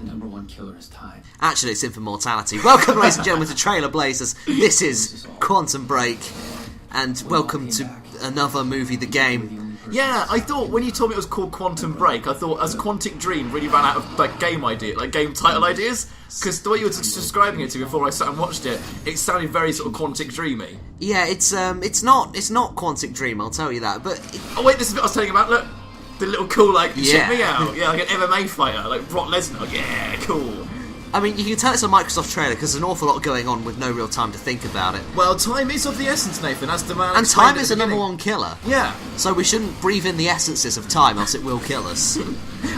number one killer is time. Actually, it's in for mortality. Welcome, ladies and gentlemen, to Trailer Blazers. This is Quantum Break, and welcome to another movie, The Game. Yeah, I thought when you told me it was called Quantum Break, I thought as Quantic Dream really ran out of game title ideas. Because the way you were describing it to me before I sat and watched it, it sounded very sort of Quantic Dreamy. Yeah, it's not Quantic Dream, I'll tell you that. But oh wait, this is what I was telling you about. Look, the little cool check me out, like an MMA fighter, like Brock Lesnar. Yeah, cool. I mean, you can tell it's a Microsoft trailer because there's an awful lot going on with no real time to think about it. Well, time is of the essence, Nathan, as the man. And time is the number one killer. Yeah. So we shouldn't breathe in the essences of time, else it will kill us.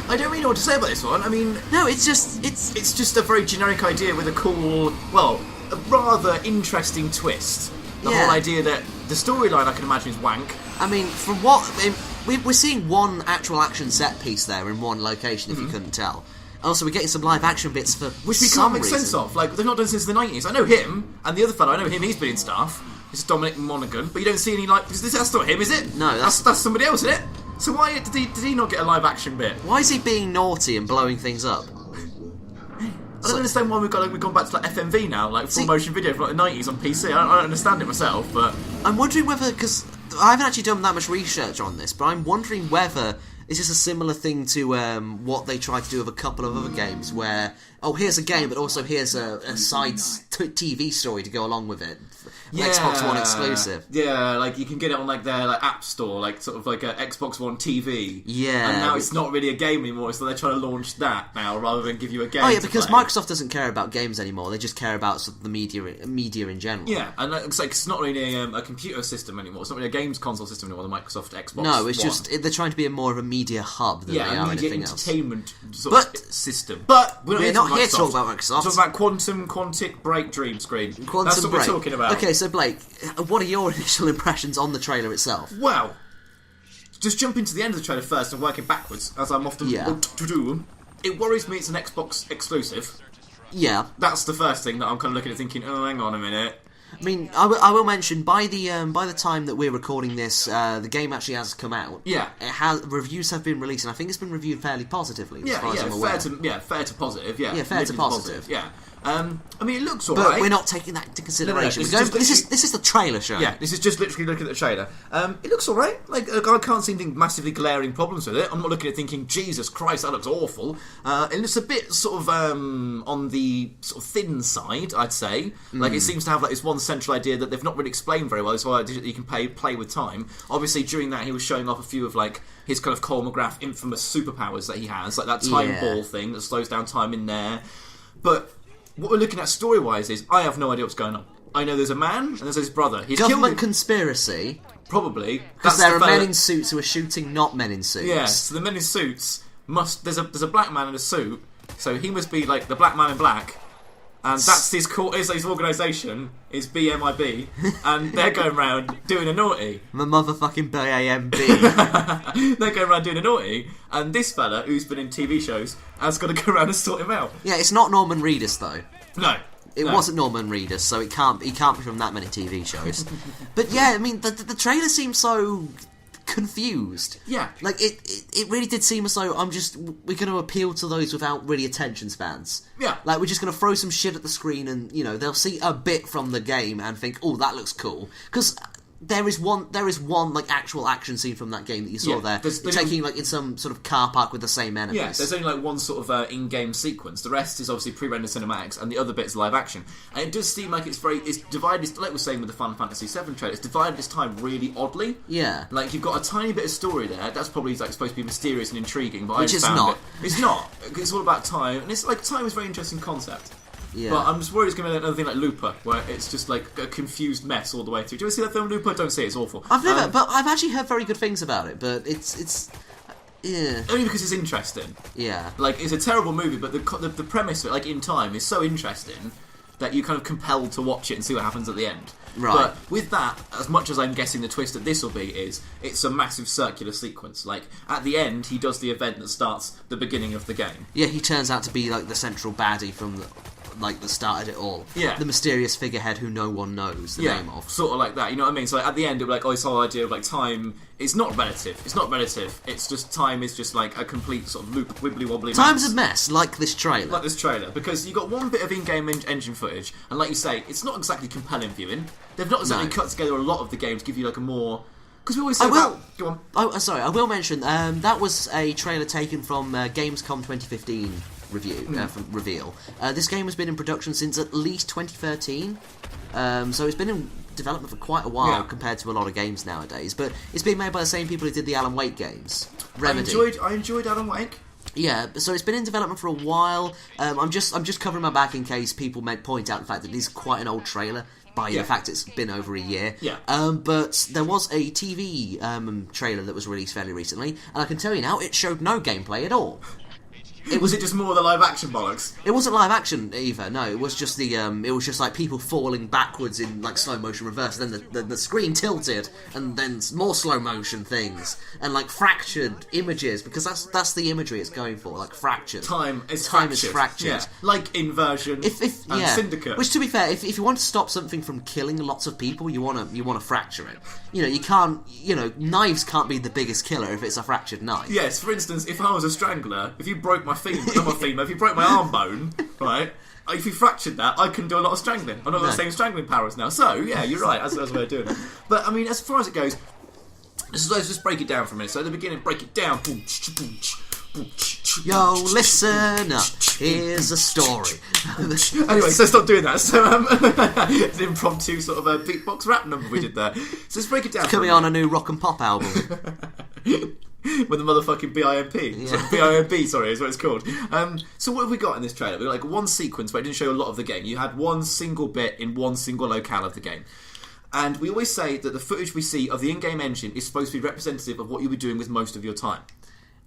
I don't really know what to say about this one. I mean, no, it's just a very generic idea with a cool, well, a rather interesting twist. The whole idea that the storyline, I can imagine, is wank. I mean, from what we're seeing one actual action set piece there in one location, if you couldn't tell. Also, we're getting some live action bits for which we can't make sense of. Like, they've not done since the 90s. I know him, and the other fellow, I know him, he's been in stuff. It's Dominic Monaghan, but you don't see any, because that's not him, is it? No, that's somebody else, isn't it? So why did he not get a live action bit? Why is he being naughty and blowing things up? I don't understand why we've gone back to FMV now, full motion video from the 90s on PC. I don't understand it myself, but I'm wondering whether, because I haven't actually done that much research on this, but I'm wondering whether it's just a similar thing to what they tried to do with a couple of other games, where here's a game, but also here's a side TV story to go along with it. Xbox One exclusive. Yeah, you can get it on their App Store, sort of like a Xbox One TV. Yeah. And now it's not really a game anymore, so they're trying to launch that now rather than give you a game. Oh yeah, because play. Microsoft doesn't care about games anymore. They just care about sort of the media in general. Yeah, and it's not really a computer system anymore. It's not really a games console system anymore. The Microsoft Xbox. No, it's One. just they're trying to be more of a media hub than they are anything else. Entertainment sort of system. But we're not here to talk about Microsoft. We're talking about Quantic Break Dream Screen. That's what we're talking about. Okay, so Blake, what are your initial impressions on the trailer itself? Well, just jump into the end of the trailer first and working backwards, as I'm often to do. It worries me it's an Xbox exclusive. Yeah. That's the first thing that I'm kind of looking at thinking, oh, hang on a minute. I mean, I will mention, by the time that we're recording this, the game actually has come out. Yeah. Reviews have been released, and I think it's been reviewed fairly positively, as far as I'm aware. Fair to positive, yeah. Yeah, fair to positive. Yeah. I mean, it looks alright. But we're not taking that into consideration. No, this is the trailer show. Yeah, this is just literally looking at the trailer. It looks alright. I can't see anything massively glaring problems with it. I'm not looking at thinking, Jesus Christ, that looks awful. It looks a bit sort of on the sort of thin side, I'd say. It seems to have this one central idea that they've not really explained very well. That's why you can play with time. Obviously, during that, he was showing off a few of his kind of Cole McGrath infamous superpowers that he has, like that time ball thing that slows down time in there. But what we're looking at story-wise is, I have no idea what's going on. I know there's a man, and there's his brother. He's government conspiracy. Probably. Because there are men in suits who are shooting not men in suits. Yeah, so the men in suits there's a black man in a suit, so he must be the black man in black, and that's his organisation is B.M.I.B, and they're going around doing a naughty. The motherfucking B.A.M.B. They're going around doing a naughty, and this fella, who's been in TV shows, has got to go around and sort him out. Yeah, it's not Norman Reedus, though. No. It wasn't Norman Reedus, so he can't be from that many TV shows. But yeah, I mean, the trailer seems so confused. Yeah. It really did seem as though we're going to appeal to those without really attention spans. Yeah. We're just going to throw some shit at the screen and, they'll see a bit from the game and think, oh, that looks cool. Because there is one actual action scene from that game that you saw there. You're taking in some sort of car park with the same enemies. Yeah, there's only one sort of in-game sequence. The rest is obviously pre-rendered cinematics, and the other bit's live action. And it does seem like it's divided, like we were saying with the Final Fantasy VII trailer, it's divided this time really oddly. Yeah. You've got a tiny bit of story there, that's probably supposed to be mysterious and intriguing, but Which is not. It's not. It's all about time, and it's time is a very interesting concept. Yeah. But I'm just worried it's going to be another thing like Looper, where it's just a confused mess all the way through. Do you ever see that film Looper? Don't see it, it's awful. I've never, but I've actually heard very good things about it, but it's yeah. Only because it's interesting. Yeah. It's a terrible movie, but the premise of it, in time, is so interesting that you're kind of compelled to watch it and see what happens at the end. Right. But with that, as much as I'm guessing the twist that this will be is, it's a massive circular sequence. At the end, he does the event that starts the beginning of the game. Yeah, he turns out to be the central baddie from that started it all. Yeah. The mysterious figurehead who no one knows the name of. Sort of like that, you know what I mean? So at the end, it was like, this whole idea of like time, it's not relative. It's just time is just like a complete sort of loop, wibbly wobbly. Time's a mess, like this trailer. Like this trailer, because you got one bit of in-game engine footage, and like you say, it's not exactly compelling viewing. They've not exactly cut together a lot of the game to give you like a more. Because we always say go on. Oh, sorry, I will mention that was a trailer taken from Gamescom 2015 from reveal. This game has been in production since at least 2013, so it's been in development for quite a while compared to a lot of games nowadays. But it's being made by the same people who did the Alan Wake games. Remedy. I enjoyed Alan Wake. Yeah, so it's been in development for a while. I'm just covering my back in case people might point out the fact that it is quite an old trailer. By the fact it's been over a year. Yeah. But there was a TV trailer that was released fairly recently, and I can tell you now, it showed no gameplay at all. Was it just more of the live action bollocks? It wasn't live action either. No, it was just it was just like people falling backwards in like slow motion reverse. And then the screen tilted, and then more slow motion things, and like fractured images, because that's the imagery it's going for, like fractured. Time is fractured. Yeah. Like Inversion and Syndicate. Which, to be fair, if you want to stop something from killing lots of people, you want to fracture it. You know, you can't. You know, knives can't be the biggest killer if it's a fractured knife. Yes, for instance, if I was a strangler, if you broke my if you broke my arm bone, right? If you fractured that, I can do a lot of strangling. I've not got the same strangling powers now. So, yeah, you're right. That's a way of doing it. But, I mean, as far as it goes, let's just break it down for a minute. So, at the beginning, break it down. Yo, listen, here's a story. Anyway, so stop doing that. So, it's an impromptu sort of a beatbox rap number we did there. So, let's break it down. It's coming on a new rock and pop album. With the motherfucking B.I.M.P. Yeah. So B.I.M.B, sorry, is what it's called. So what have we got in this trailer? We got like one sequence, but it didn't show a lot of the game. You had one single bit in one single locale of the game. And we always say that the footage we see of the in-game engine is supposed to be representative of what you'll be doing with most of your time.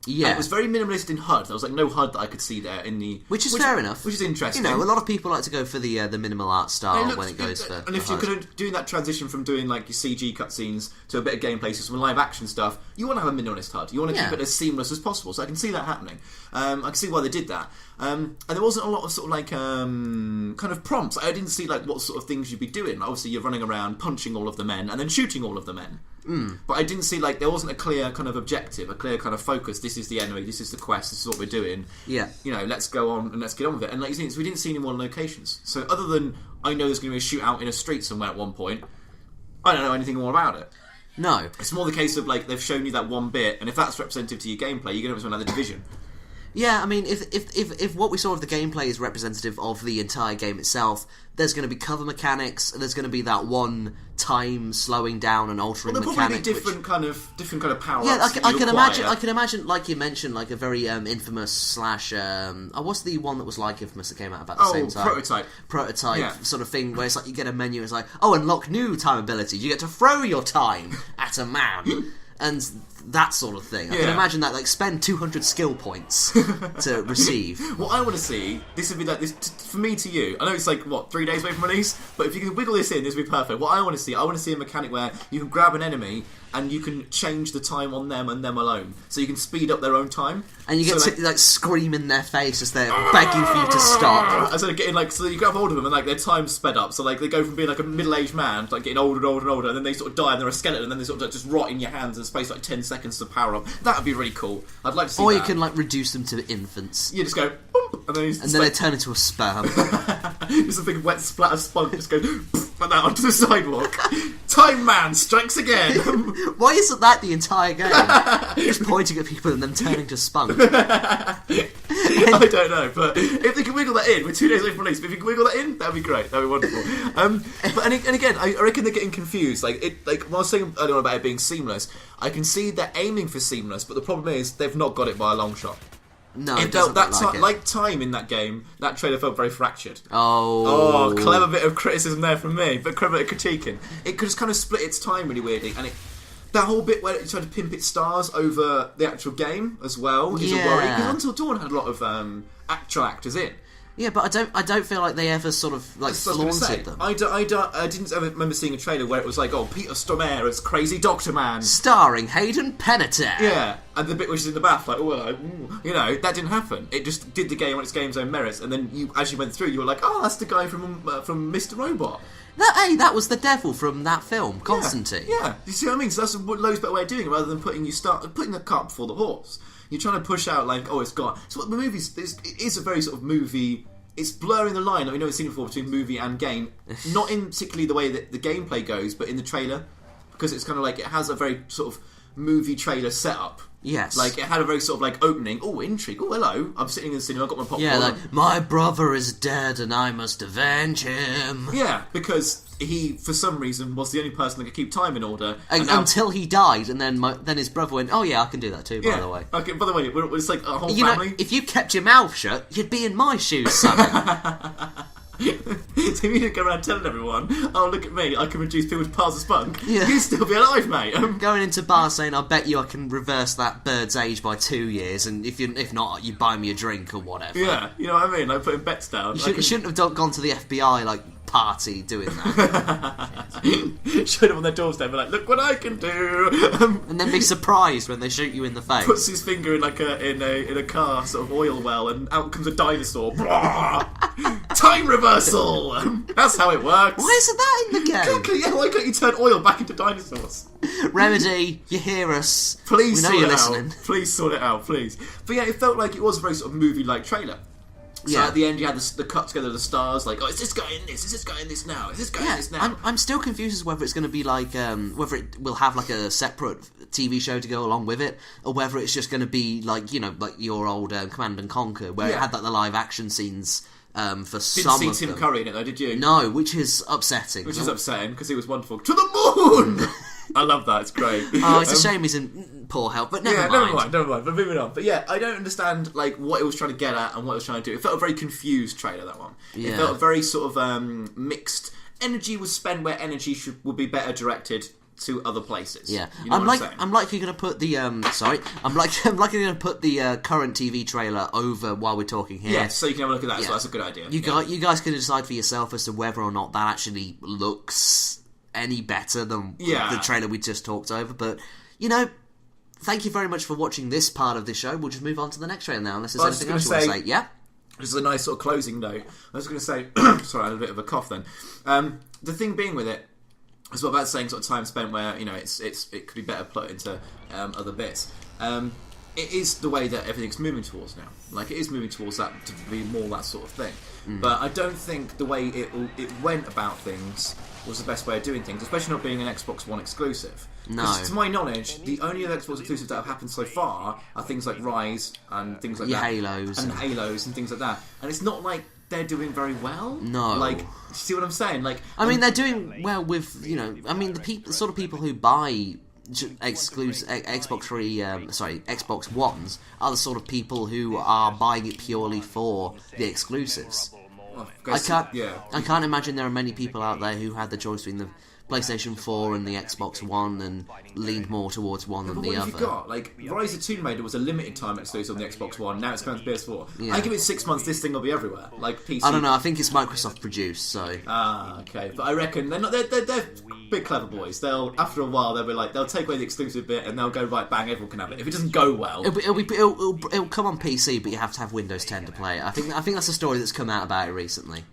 Yeah, and it was very minimalist in HUD. There was like no HUD that I could see there in the, which is fair enough. Which is interesting. You know, a lot of people like to go for the minimal art style when it goes for. And if you're going to doing that transition from doing like your CG cutscenes to a bit of gameplay, so some live action stuff, you want to have a minimalist HUD. You want to keep it as seamless as possible. So I can see that happening. I can see why they did that. And there wasn't a lot of sort of like kind of prompts. I didn't see like what sort of things you'd be doing. Obviously, you're running around punching all of the men and then shooting all of the men. But I didn't see like there wasn't a clear kind of objective, a clear kind of focus. This is the enemy. This is the quest. This is what we're doing. Yeah. You know, let's go on and let's get on with it. And like you see, we didn't see any more locations. So other than I know there's going to be a shootout in a street somewhere at one point, I don't know anything more about it. No. It's more the case of like they've shown you that one bit, and if that's representative to your gameplay, you're going to have another division. Yeah, I mean, if what we saw of the gameplay is representative of the entire game itself, there's going to be cover mechanics. There's going to be that one time slowing down and altering mechanic. There'll probably be different kind of power. Yeah, I can imagine, like you mentioned, like a very infamous slash. What's the one that was like Infamous that came out about the same time? Prototype sort of thing where it's like you get a menu. It's like, oh, unlock new time abilities. You get to throw your time at a man. And that sort of thing. I can imagine that, like, spend 200 skill points to receive. What I want to see, this would be like this for me to you. I know it's like what 3 days away from release, but if you can wiggle this in, this would be perfect. What I want to see a mechanic where you can grab an enemy and you can change the time on them and them alone, so you can speed up their own time. And you get to like scream in their face as they're begging for you to stop. And so getting like, so you grab hold of them and like their time's sped up. So like they go from being like a middle-aged man to like getting older and older and older, and then they sort of die and they're a skeleton, and then they sort of just rot in your hands in space like 10 seconds to power up. That would be really cool. I'd like to see that. Or you can like reduce them to infants. You just go boom, and then they turn into a sperm. Just a big wet splat of spunk just goes like that onto the sidewalk. Time Man strikes again. Why isn't that the entire game? Just pointing at people and them turning to spunk. I don't know, but if they can wiggle that in, we're 2 days away from release, but if you can wiggle that in, that'd be great, that'd be wonderful. And again, I reckon they're getting confused. Like when I was saying earlier on about it being seamless, I can see they're aiming for seamless, but the problem is they've not got it by a long shot. No, it felt like time in that game. That trailer felt very fractured. Oh, clever bit of criticism there from me, but clever bit of critiquing. It could just kind of split its time really weirdly, and that whole bit where it tried to pimp its stars over the actual game as well is a worry. Because Until Dawn had a lot of actual actors in. Yeah, but I don't feel like they ever sort of like flaunted them. I didn't ever remember seeing a trailer where it was like, oh, Peter Stormare as Crazy Doctor Man, starring Hayden Panettiere. Yeah, and the bit which is in the bath, like, you know, that didn't happen. It just did the game on its game's own merits, and then as you went through, you were like, oh, that's the guy from Mr. Robot. That was the devil from that film, Constantine. Yeah, you see what I mean? So that's a loads better way of doing it, rather than putting the cart before the horse. You're trying to push out like, oh, it's got. So what the movies it is a very sort of movie. It's blurring the line that we know it's seen before between movie and game. Not in particularly the way that the gameplay goes, but in the trailer, because it's kind of like it has a very sort of movie trailer setup. Yes. Like, it had a very sort of, like, opening. Oh, intrigue. Oh, hello. I'm sitting in the cinema, I've got my popcorn. Yeah, like, my brother is dead and I must avenge him. Yeah, because he, for some reason, was the only person that could keep time in order. Until he died, and then his brother went, oh yeah, I can do that too, by the way. Okay, by the way, it's like a whole family. Know, if you kept your mouth shut, you'd be in my shoes, son. So if you didn't go around telling everyone, oh, look at me, I can reduce people's piles of spunk, you'd still be alive, mate. Going into bars saying, I bet you I can reverse that bird's age by 2 years, and if not, you buy me a drink or whatever. Yeah, you know what I mean? Like putting bets down. You shouldn't have gone to the FBI, like, party doing that. Showed them on their doorstep and be like, look what I can do. And then be surprised when they shoot you in the face. Puts his finger in like in a car sort of oil well, and out comes a dinosaur. Time reversal. That's how it works. Why isn't that in the game? Exactly. Yeah. Why can't you turn oil back into dinosaurs? Remedy, you hear us? Please, we know you're listening. Please sort it out, please. But yeah, it felt like it was a very sort of movie-like trailer. So at the end, you had the cut together of the stars, like, oh, is this guy in this? Is this guy in this now? Is this guy in this now? I'm still confused as to whether it's going to be like, whether it will have like a separate TV show to go along with it, or whether it's just going to be like, you know, like your old Command and Conquer, where it had like the live action scenes for some of them. Didn't see Tim Curry in it though, did you? No, which is upsetting. Which is upsetting, because he was wonderful. To the moon! I love that, it's great. Oh, it's a shame he's in poor health, but never mind. Never mind, but moving on. But yeah, I don't understand like what it was trying to get at and what it was trying to do. It felt a very confused trailer, that one. Yeah. It felt a very sort of mixed. Energy was spent where energy would be better directed to other places. Yeah, you know I'm likely going to put the I'm likely going to put the current TV trailer over while we're talking here. Yeah, so you can have a look at that. So that's a good idea. You guys can decide for yourself as to whether or not that actually looks any better than the trailer we just talked over. But you know, thank you very much for watching this part of this show. We'll just move on to the next trailer now, unless there's anything else you want to say. Yeah. This is a nice sort of closing note. I was going to say, sorry, I had a bit of a cough then. The thing being with it, is what about saying sort of time spent where, you know, it could be better put into other bits. It is the way that everything's moving towards now. Like, it is moving towards that to be more that sort of thing. But I don't think the way it went about things was the best way of doing things, especially not being an Xbox One exclusive. No. To my knowledge, the only other Xbox exclusives that have happened so far are things like Rise and things like that. Halos. And Halos and things like that. And it's not like they're doing very well. No. Like, see what I'm saying? Like, I mean, they're doing well with, you know, I mean, the sort of people who buy exclusive Xbox Ones are the sort of people who are buying it purely for the exclusives. I can't imagine there are many people out there who had the choice between the PlayStation 4 and the Xbox One and leaned more towards one than the other. What have you got? Like, Rise of Tomb Raider was a limited time exclusive on the Xbox One, now it's coming to PS4. Yeah. I give it 6 months, this thing will be everywhere. Like, PC. I don't know, I think it's Microsoft produced, so... Ah, okay. But I reckon they're big clever boys. After a while, they'll take away the exclusive bit and they'll go, right, bang, everyone can have it. If it doesn't go well... It'll come on PC, but you have to have Windows 10 to play it. I think that's a story that's come out about it recently.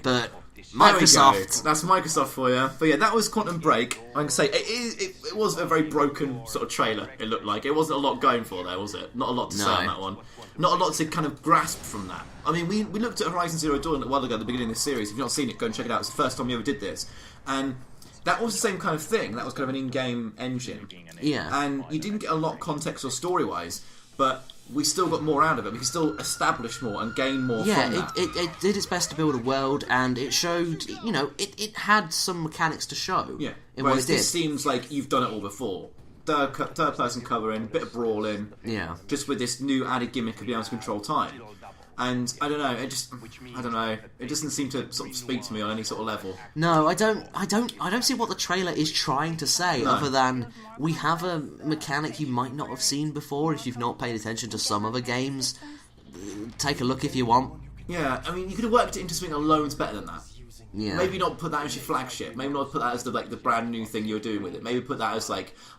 But... Microsoft. That's Microsoft for you. But yeah, that was Quantum Break. I can say it was a very broken sort of trailer. It looked like it wasn't a lot going for there, was it? Not a lot to say on that one. Not a lot to kind of grasp from that. I mean, we looked at Horizon Zero Dawn a while ago at the beginning of this series. If you've not seen it, go and check it out. It's the first time we ever did this, and that was the same kind of thing. That was kind of an in-game engine. Yeah. And you didn't get a lot of context or story-wise, but we still got more out of it. We could still establish more and gain more from that. It did its best to build a world, and it showed, you know, it had some mechanics to show. Yeah. In Whereas what it did. This seems like you've done it all before. Third person covering, bit of brawling. Yeah. Just with this new added gimmick of being able to control time. And I don't know, it doesn't seem to sort of speak to me on any sort of level. No, I don't see what the trailer is trying to say, other than we have a mechanic you might not have seen before if you've not paid attention to some other games. Take a look if you want. Yeah, I mean, you could have worked it into something loads better than that. Yeah. Maybe not put that as your flagship. Maybe not put that as the brand new thing you're doing with it. Maybe put that as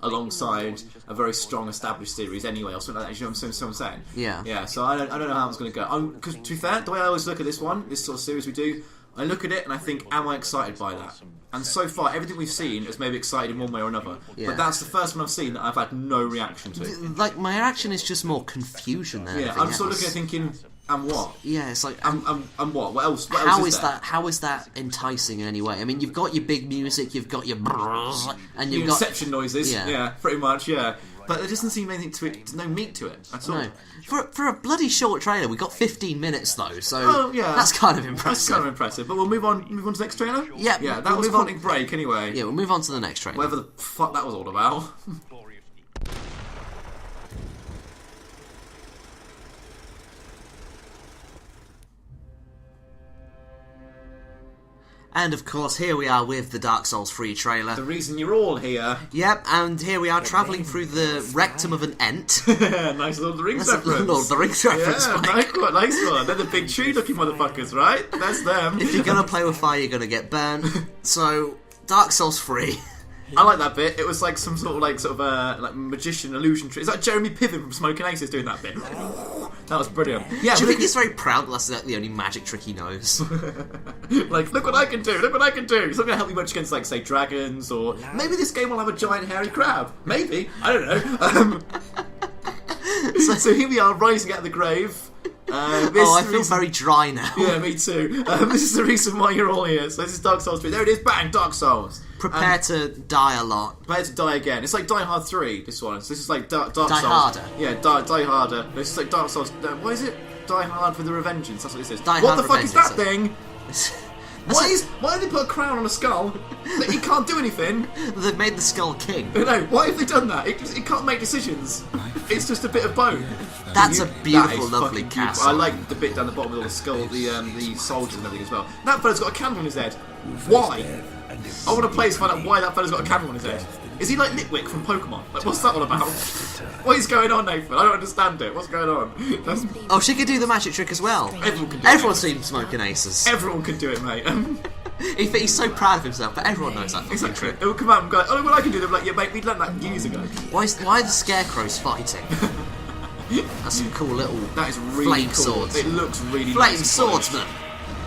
alongside a very strong established series anyway, or something like that. You know what I'm saying? Yeah. Yeah. So I don't know how it's going to go. Because to be fair, the way I always look at this sort of series we do, I look at it and I think, am I excited by that? And so far, everything we've seen has maybe excited in one way or another. Yeah. But that's the first one I've seen that I've had no reaction to. Like, my reaction is just more confusion than anything I'm sort of else. looking at thinking, and what? Yeah, it's like... And what? What else? What How else is there? that? How is that enticing in any way? I mean, you've got your big music, you've got your brrrrs, and you've got Inception noises. Yeah. Yeah, pretty much. Yeah, but there doesn't seem anything to it. No meat to it at all. no. For a bloody short trailer, we got 15 minutes though, so Oh, yeah. that's kind of That's impressive. kind of impressive. But we'll move on. Move on to the next trailer. Yeah, Yeah, that we'll was move on- Quantic Break anyway. Yeah, we'll move on to the next trailer. Whatever the fuck that was all about. And of course, here we are with the Dark Souls 3 trailer. The reason you're all here. Yep, and here we are travelling through the rectum of an ent. Nice Lord of the Rings That's a reference. Lord of the Rings reference, Yeah, Mike. nice one. They're the big tree-looking motherfuckers, right? That's them. If you're gonna play with fire, you're gonna get burned. So, Dark Souls 3. I like that bit. It was like some sort of magician illusion trick. Is that Jeremy Piven from Smoking Aces doing that bit? That was brilliant. Yeah, Do you but think he's very proud that that's the only magic trick he knows? like, look what I can do, look what I can do. It's not going to help me much against, like, say, dragons, or maybe this game will have a giant hairy crab. Maybe. I don't know. So here we are, rising out of the grave. I feel very dry now. Yeah, me too. This is the reason why you're all here. So this is Dark Souls 3. There it is, bang, Dark Souls. Prepare to die a lot. Prepare to die again. It's like Die Hard 3, this one. So this is like Dark Souls. Harder. Yeah, Die Harder. This is like Dark Souls. What is it? Die Hard for the Revengeance. That's what this is. Die what Hard the fuck is that Revengeance. thing? Why did they put a crown on a skull that he can't do anything? They've made the Skull King. No, why have they done that? It can't make decisions. It's just a bit of bone. That's a beautiful, That is lovely fucking castle. beautiful. I like the bit down the bottom with all the skull, the soldiers and everything as well. That fella's got a candle on his head. Why? I want to play to find out why that fella's got a candle on his head. Is he like Nitwick from Pokemon? Like, what's that all about? What is going on, Nathan? I don't understand it. What's going on? Oh, she could do the magic trick as well. Everyone can do Everyone's seen Smoking Aces. Everyone can do it, mate. He's so proud of himself, but everyone knows that fucking Exactly. trick. It will come out and go, oh, look what I can do. They'll be like, yeah, mate, we learned that years ago. Why are the scarecrows fighting? That's some cool little That is really flame cool. swords. It looks really Flame nice and polished. swordsman.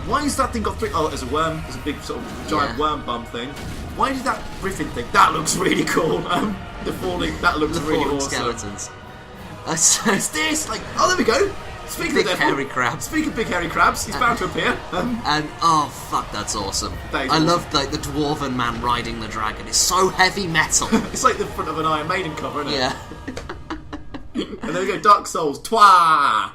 Why has that thing got three? Oh, there's a worm. There's a big sort of giant Yeah. worm bump thing. Why did that griffin thing? That looks really cool. The falling. That looks The really falling awesome. skeletons. It's this. Like, oh, there we go. Speaking Big of devil, hairy crab. Speaking of big hairy crabs, he's bound to appear. And oh fuck, that's awesome. That is I awesome. love like the dwarven man riding the dragon. It's so heavy metal. It's like the front of an Iron Maiden cover, isn't it? Yeah. And there we go. Dark Souls. Twa.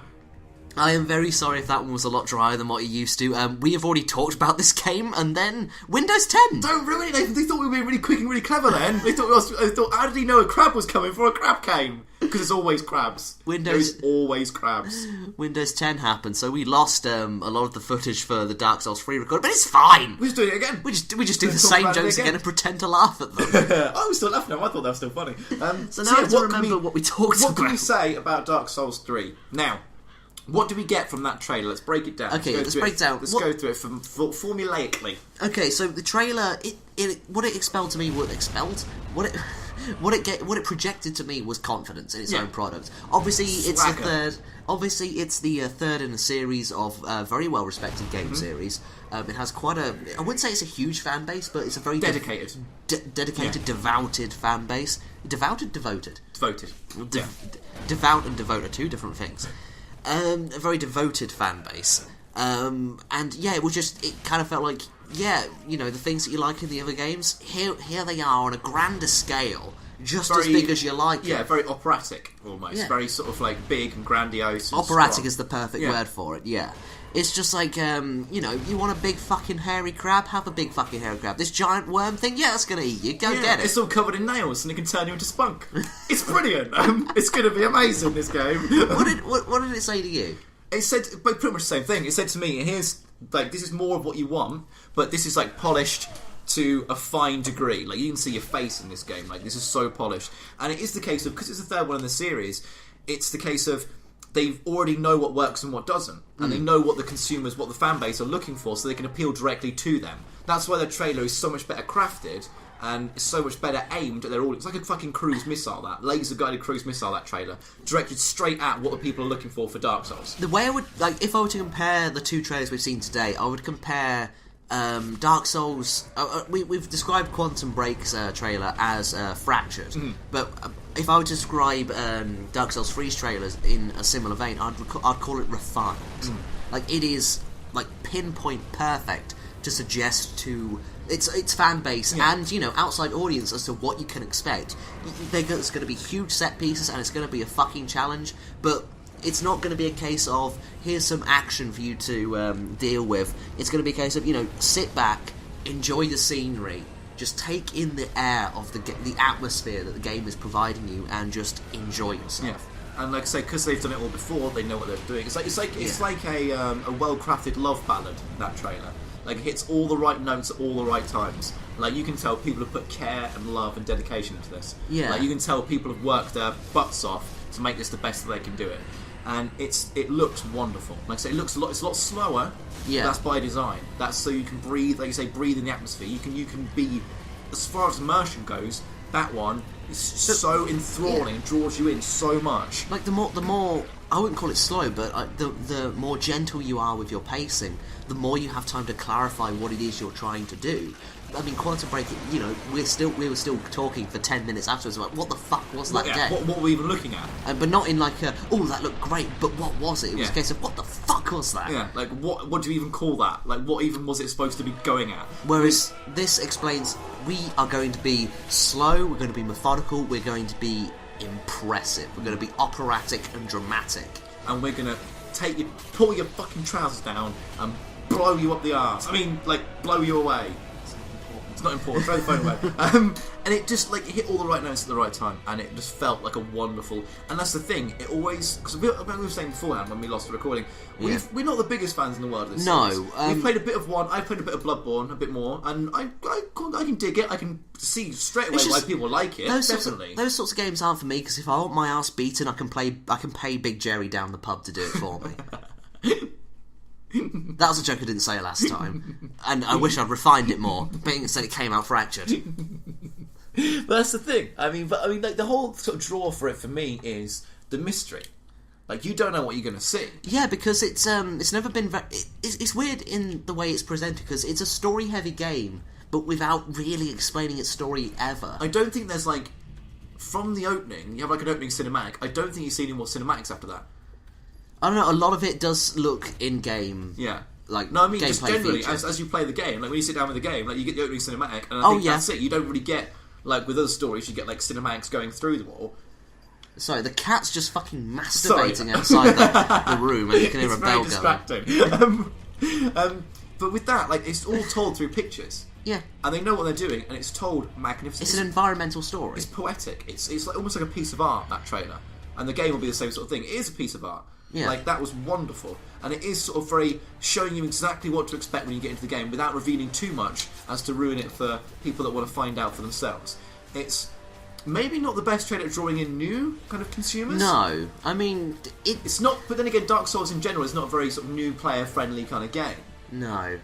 I am very sorry if that one was a lot drier than what you're used to. We have already talked about this game, and then Windows 10. Don't ruin it, Nathan. They thought we were being really quick and really clever then. They thought, how did he know a crab was coming before a crab came? Because it's always crabs. Windows- There's always crabs. Windows 10 happened, so we lost a lot of the footage for the Dark Souls 3 record, but it's fine. We're just doing it again. We just do the Talk same about it jokes again. again and pretend to laugh at them. Oh, we're still laughing now. I thought that was still funny. So now I have to remember what we talked What can we about. say about Dark Souls 3? Now, what do we get from that trailer? Let's break it down. Okay, let's go break it down. Let's What- go through it formulaically. Okay, so the trailer, what it expelled to me, what it projected to me was confidence in its Yeah. own product. Obviously, Swagger. it's the third in a series of very well respected game Mm-hmm. series. It has quite a, I wouldn't say it's a huge fan base, but it's a very Dedicated. dedicated, Yeah. devoted fan base. Devoted. Devoted. Devout and devote are two different things. A very devoted fan base. And yeah, it kind of felt like, yeah, you know, the things that you like in the other games, here they are on a grander scale, just as big as you like Yeah, it. very operatic, almost. Yeah. Very sort of like big and grandiose. And Operatic strong. is the perfect Yeah. word for it, yeah. It's just like, you know, you want a big fucking hairy crab? Have a big fucking hairy crab. This giant worm thing? Yeah, that's gonna eat you. Go Yeah, get it. It's all covered in nails and it can turn you into spunk. It's brilliant. It's going to be amazing, this game. What did it say to you? It said pretty much the same thing. It said to me, here's like, this is more of what you want, but this is like polished to a fine degree. Like, you can see your face in this game. Like, this is so polished. And it is the case of, because it's the third one in the series, it's the case of they already know what works and what doesn't, and they know what the consumers, what the fan base are looking for, so they can appeal directly to them. That's why the trailer is so much better crafted and it's so much better aimed at their audience. It's like a fucking cruise missile, that laser-guided cruise missile, that trailer, directed straight at what the people are looking for Dark Souls. The way I would, like, if I were to compare the two trailers we've seen today, I would compare Dark Souls. We've described Quantum Break's trailer as fractured, but if I were to describe Dark Souls 3's trailers in a similar vein, I'd call it refined. Like, it is like pinpoint perfect to suggest to its fan base and, you know, outside audience as to what you can expect. There's going to be huge set pieces and it's going to be a fucking challenge, but it's not going to be a case of here's some action for you to deal with. It's going to be a case of, you know, sit back, enjoy the scenery, just take in the air of the atmosphere that the game is providing you, and just enjoy yourself. Yeah. And like I say, because they've done it all before, they know what they're doing. It's like a well-crafted love ballad. That trailer, like, it hits all the right notes at all the right times. Like, you can tell people have put care and love and dedication into this. Yeah. Like, you can tell people have worked their butts off to make this the best that they can do it. And it looks wonderful. Like I say, it's a lot slower. Yeah. That's by design. That's so you can breathe, like you say, breathe in the atmosphere. You can be, as far as immersion goes, that one is so enthralling and draws you in so much. Like, the more I wouldn't call it slow, but the more gentle you are with your pacing, the more you have time to clarify what it is you're trying to do. I mean, Quantum Break, you know, we were still talking for 10 minutes afterwards about what the fuck was that game? What were we even looking at? But not in like oh, that looked great, but what was it? It was a case of, what the fuck was that? Yeah, like, what do you even call that? Like, what even was it supposed to be going at? Whereas this explains, we are going to be slow, we're going to be methodical, we're going to be impressive, we're going to be operatic and dramatic. And we're going to pull your fucking trousers down and blow you up the arse. I mean, like, blow you away. It's not important, throw the phone away. And it just, like, it hit all the right notes at the right time, and it just felt like a wonderful... And that's the thing, it always... Because we were saying beforehand when we lost the recording, we're not the biggest fans in the world of this series. We've played a bit of one, I've played a bit of Bloodborne, a bit more, and I can dig it, I can see straight away why people like it, definitely. Those sorts of games aren't for me, because if I want my ass beaten, I can pay Big Jerry down the pub to do it for me. That was a joke I didn't say last time, and I wish I'd refined it more, but instead it came out fractured. But that's the thing. I mean, like, the whole sort of draw for it for me is the mystery. Like, you don't know what you're going to see. Yeah, because it's never been it's weird in the way it's presented, because it's a story-heavy game, but without really explaining its story ever. I don't think there's, like, from the opening, you have like an opening cinematic. I don't think you see any more cinematics after that. I don't know, a lot of it does look in-game. Yeah. Like, no, I mean, just generally, features. as you play the game, like, when you sit down with the game, like, you get the opening cinematic, and I think that's it. You don't really get, like, with other stories, you get, like, cinematics going through them all. Sorry, the cat's just fucking masturbating outside the room, and you can hear a bell going. It's very distracting. But with that, like, it's all told through pictures. Yeah. And they know what they're doing, and it's told magnificently. It's an environmental story. It's poetic. It's like, almost like a piece of art, that trailer. And the game will be the same sort of thing. It is a piece of art. Yeah. Like, that was wonderful. And it is sort of very showing you exactly what to expect when you get into the game without revealing too much as to ruin it for people that want to find out for themselves. It's maybe not the best trailer at drawing in new kind of consumers. No. I mean, it's not... But then again, Dark Souls in general is not a very sort of new player-friendly kind of game. No.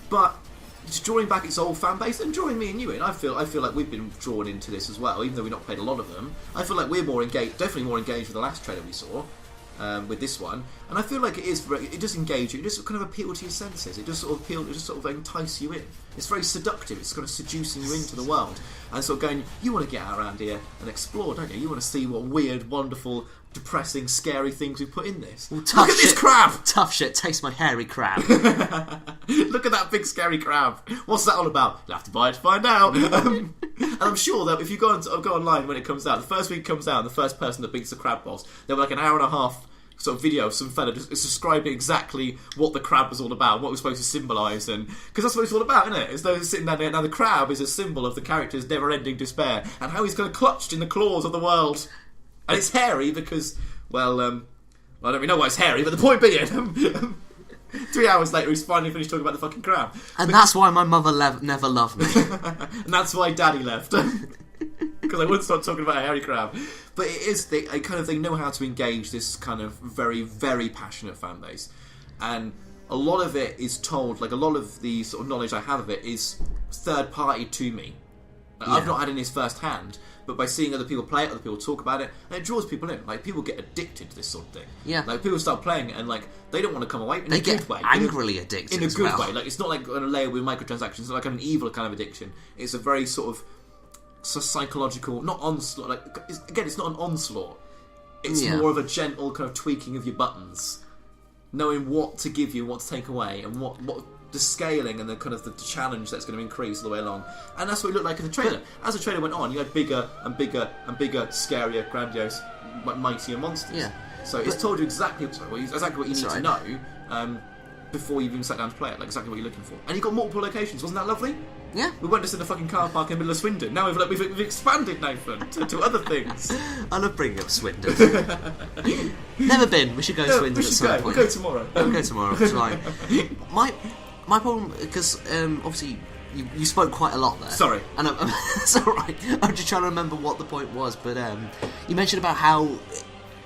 But it's drawing back its old fan base and drawing me and you in. I feel like we've been drawn into this as well, even though we've not played a lot of them. I feel like we're more engaged, definitely more engaged with the last trailer we saw. With this one, and I feel like it does engage you. It just kind of appeal to your senses. It just sort of entice you in. It's very seductive. It's kind of seducing you into the world, and sort of going, you want to get out around here and explore, don't you? You want to see what weird, wonderful, depressing, scary things we put in this. Well, look at this crab! Tough shit, taste my hairy crab. Look at that big scary crab. What's that all about? You'll have to buy it to find out. And I'm sure that if you go online when it comes out, the first week it comes out, the first person that beats the crab boss, there'll be like an hour and a half sort of video of some fella just describing exactly what the crab was all about, what it was supposed to symbolise, and because that's what it's all about, isn't it? It's those sitting down there. Now the crab is a symbol of the character's never-ending despair and how he's kind of clutched in the claws of the world, and it's hairy because, well, I don't really know why it's hairy, but the point being, 3 hours later he's finally finished talking about the fucking crab, and that's why my mother never loved me, and that's why Daddy left. because I wouldn't start talking about a hairy crab. But it is they know how to engage this kind of very, very passionate fan base, and a lot of it is told. Like a lot of the sort of knowledge I have of it is third party to me. I've not had any first hand, but by seeing other people play it, other people talk about it, and it draws people in. Like people get addicted to this sort of thing. Yeah. Like people start playing it, and like they don't want to come away in They a get good way. angrily addicted in a as good well. way. Like it's not like on a layer with microtransactions. It's like an evil kind of addiction. It's a very sort of psychological, not onslaught. Like it's not an onslaught. It's more of a gentle kind of tweaking of your buttons, knowing what to give you, what to take away, and what the scaling and the kind of the challenge that's going to increase all the way along. And that's what it looked like in the trailer. As the trailer went on, you had bigger and bigger and bigger, scarier, grandiose, mightier monsters. Yeah. So it's told you exactly what you need to know before you even sat down to play it, like exactly what you're looking for. And you got multiple locations, wasn't that lovely? Yeah. We weren't just in a fucking car park in the middle of Swindon. Now we've expanded, Nathan, to other things. I love bringing up Swindon. Never been. We should go to Swindon we should at some point. We'll go tomorrow. We'll go tomorrow. It's fine. My problem, because obviously you spoke quite a lot there. Sorry. And it's alright. I'm just trying to remember what the point was, but you mentioned about how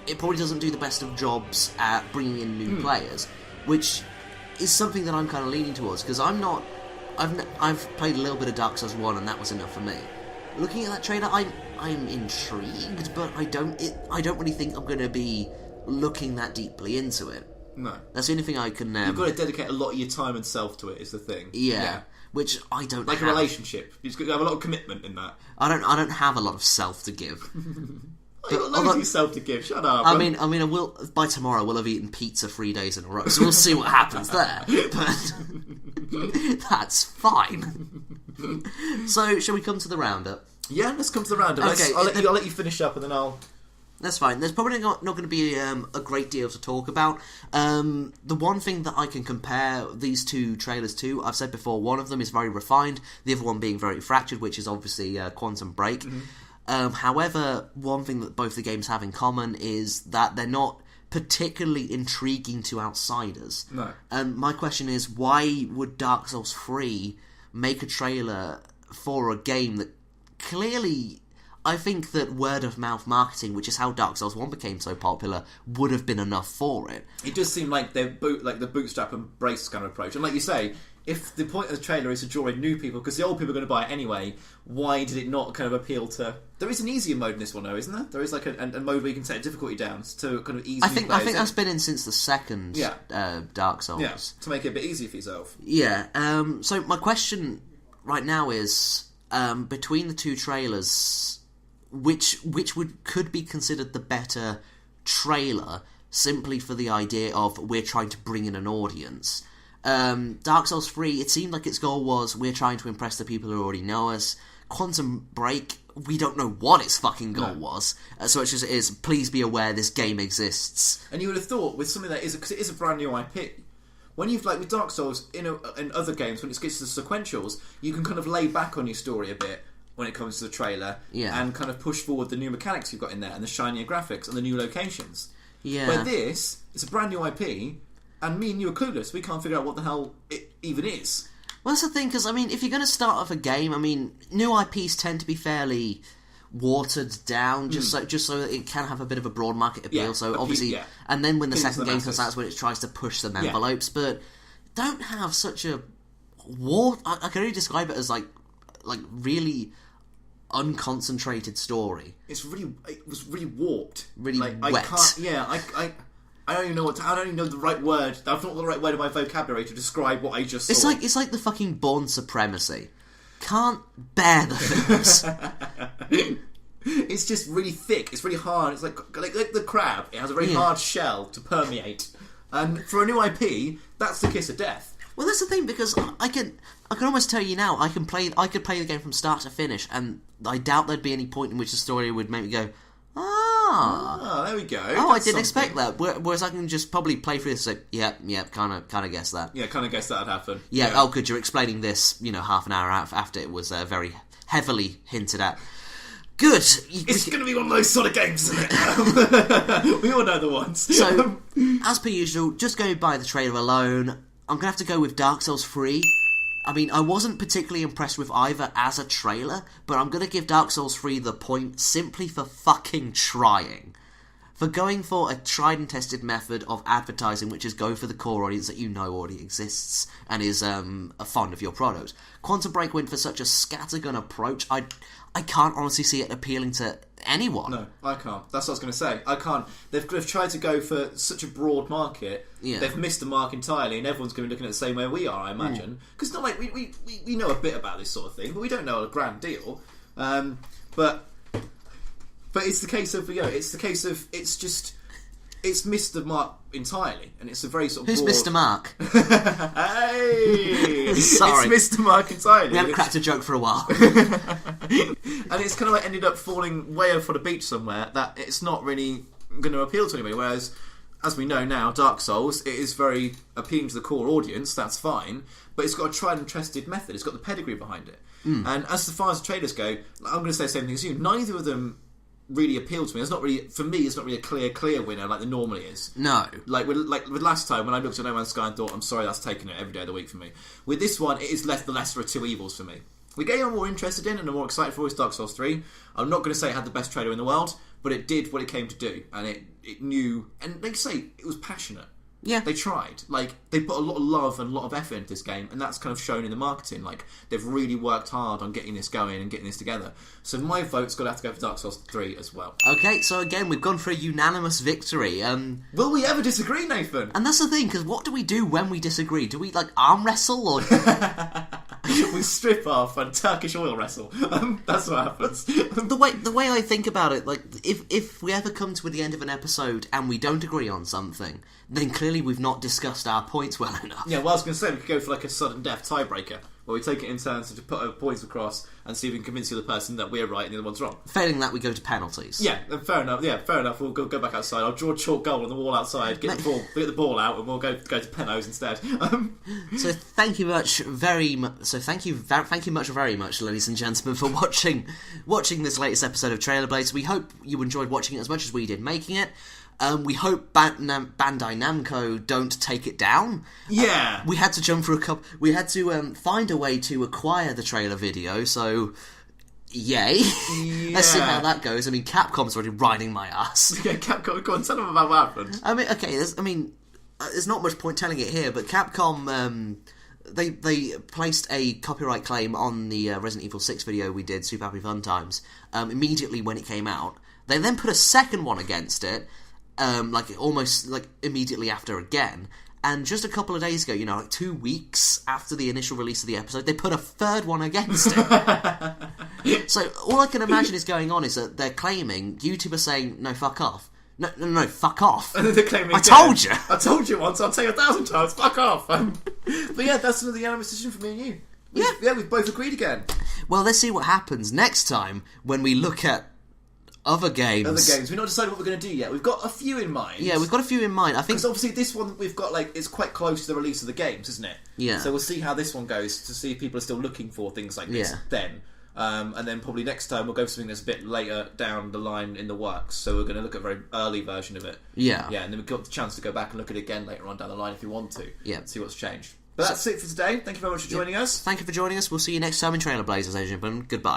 it probably doesn't do the best of jobs at bringing in new players, which is something that I'm kind of leaning towards, because I've played a little bit of Dark Souls 1 and that was enough for me. Looking at that trailer, I'm intrigued, but I don't really think I'm going to be looking that deeply into it. No. That's the only thing I can... You've got to dedicate a lot of your time and self to it, is the thing. Yeah. Which I don't like have. a relationship. You've got to have a lot of commitment in that. I don't have a lot of self to give. You've got loads of yourself to give. Shut up. I mean, I will. By tomorrow, we'll have eaten pizza 3 days in a row, so we'll see what happens there. But that's fine. So, shall we come to the roundup? Yeah, let's come to the roundup. Okay, I'll let you finish up, and then I'll... That's fine. There's probably not going to be a great deal to talk about. The one thing that I can compare these two trailers to, I've said before, one of them is very refined, the other one being very fractured, which is obviously Quantum Break. However, one thing that both the games have in common is that they're not particularly intriguing to outsiders. No. My question is, why would Dark Souls 3 make a trailer for a game that clearly... I think that word-of-mouth marketing, which is how Dark Souls 1 became so popular, would have been enough for it. It does seem like the bootstrap and brace kind of approach. And like you say, if the point of the trailer is to draw in new people, because the old people are going to buy it anyway, why did it not kind of appeal to... There is an easier mode in this one, though, isn't there? There is like a mode where you can set difficulty down to kind of ease I think that's been in since the second Dark Souls. Yeah, to make it a bit easier for yourself. Yeah, so my question right now is, between the two trailers... Which could be considered the better trailer, simply for the idea of we're trying to bring in an audience. Dark Souls 3, it seemed like its goal was we're trying to impress the people who already know us. Quantum Break, we don't know what its fucking goal was. So it just is, please be aware this game exists. And you would have thought with something that is, because it is a brand new IP, when you've, like with Dark Souls, in other games, when it gets to the sequentials, you can kind of lay back on your story a bit when it comes to the trailer, and kind of push forward the new mechanics you've got in there, and the shinier graphics, and the new locations. Yeah. But this, it's a brand new IP, and me and you are clueless. We can't figure out what the hell it even is. Well, that's the thing, because, I mean, if you're going to start off a game, I mean, new IPs tend to be fairly watered down, just so that it can have a bit of a broad market appeal, obviously... And then when the second game comes out, that's when it tries to push some envelopes, but don't have such a... I can only describe it as, like really... unconcentrated story. It was really warped, really wet. I don't even know I don't even know the right word. I've not got the right word in my vocabulary to describe what I just saw. It's like the fucking Bourne Supremacy. Can't bear the films. It's just really thick. It's really hard. It's like the crab. It has a very hard shell to permeate. And for a new IP, that's the kiss of death. Well, that's the thing, because I can almost tell you now, I could play the game from start to finish, and I doubt there'd be any point in which the story would make me go, there we go. Oh, I didn't expect that. Whereas I can just probably play through this, like, kind of guess that. Yeah, kind of guess that'd happen. Yeah, oh, good, you're explaining this, half an hour after it was very heavily hinted at. Good. It's going to be one of those sort of games, isn't it? We all know the ones. So, as per usual, just go by the trailer alone. I'm going to have to go with Dark Souls 3. I mean, I wasn't particularly impressed with either as a trailer, but I'm going to give Dark Souls 3 the point simply for fucking trying. For going for a tried and tested method of advertising, which is go for the core audience that you know already exists and is fond of your product. Quantum Break went for such a scattergun approach, I can't honestly see it appealing to anyone. No, I can't. That's what I was going to say. I can't. They've tried to go for such a broad market. Yeah. They've missed the mark entirely, and everyone's going to be looking at the same way we are, I imagine. Because it's not like we know a bit about this sort of thing, but we don't know a grand deal. But it's the case of it's missed the mark entirely, and it's a very sort of Who's broad... Mr. Mark? Hey! Sorry. It's missed the mark entirely. We haven't cracked a joke for a while. And it's kind of like ended up falling way over the beach somewhere that it's not really going to appeal to anybody. Whereas, as we know now, Dark Souls, it is very appealing to the core audience, that's fine, but it's got a tried and tested method, it's got the pedigree behind it. And as far as the trailers go, I'm going to say the same thing as you, neither of them really appealed to me. It's not really, for me, it's not really a clear winner like there normally is. No. Like with last time when I looked at No Man's Sky and thought, I'm sorry, that's taken it every day of the week for me. With this one, it is the lesser of two evils for me. The game I'm more interested in and I'm more excited for is Dark Souls 3. I'm not going to say it had the best trailer in the world, but it did what it came to do, and it knew, and like you say, it was passionate. Yeah. They tried. Like, they put a lot of love and a lot of effort into this game, and that's kind of shown in the marketing. Like, they've really worked hard on getting this going and getting this together. So my vote's got to have to go for Dark Souls 3 as well. Okay, so again, we've gone for a unanimous victory. Will we ever disagree, Nathan? And that's the thing, because what do we do when we disagree? Do we, like, arm wrestle, or... We strip off and Turkish oil wrestle. That's what happens. The way I think about it, like, if we ever come to the end of an episode and we don't agree on something, then clearly we've not discussed our points well enough. Yeah, well, I was going to say we could go for like a sudden death tiebreaker, where we take it in turns to put our points across and see if we can convince the other person that we're right and the other one's wrong. Failing that, we go to penalties. Yeah, fair enough. Yeah, fair enough. We'll go back outside. I'll draw a chalk goal on the wall outside. Get the ball out, and we'll go to penos instead. So thank you very much, ladies and gentlemen, for watching this latest episode of Trailer Blades. We hope you enjoyed watching it as much as we did making it. We hope Bandai Namco don't take it down. Yeah. We had to jump through a couple... We had to find a way to acquire the trailer video, so... Yay. Yeah. Let's see how that goes. I mean, Capcom's already riding my ass. Yeah, Capcom, go on, tell them about what happened. I mean, okay, there's not much point telling it here, but Capcom... They placed a copyright claim on the Resident Evil 6 video we did, Super Happy Fun Times, immediately when it came out. They then put a second one against it, almost immediately after again, and just a couple of days ago, 2 weeks after the initial release of the episode, they put a third one against it. So all I can imagine is going on is that they're claiming, YouTube are saying, no, fuck off. No, fuck off. And then they're claiming, I told you. I told you once, I'll tell you 1,000 times, fuck off. But yeah, that's another unanimous decision for me and you. We've both agreed again. Well, let's see what happens next time when we look at other games. We've not decided what we're going to do yet. We've got a few in mind. Yeah, we've got a few in mind. I think because obviously this one we've got it's quite close to the release of the games, isn't it? Yeah. So we'll see how this one goes to see if people are still looking for things like this then. And then probably next time we'll go for something that's a bit later down the line in the works. So we're going to look at a very early version of it. Yeah. Yeah, and then we've got the chance to go back and look at it again later on down the line if you want to. Yeah. See what's changed. But that's it for today. Thank you very much for joining us. Thank you for joining us. We'll see you next time in Trailer Blazers, ladies and gentlemen. Goodbye.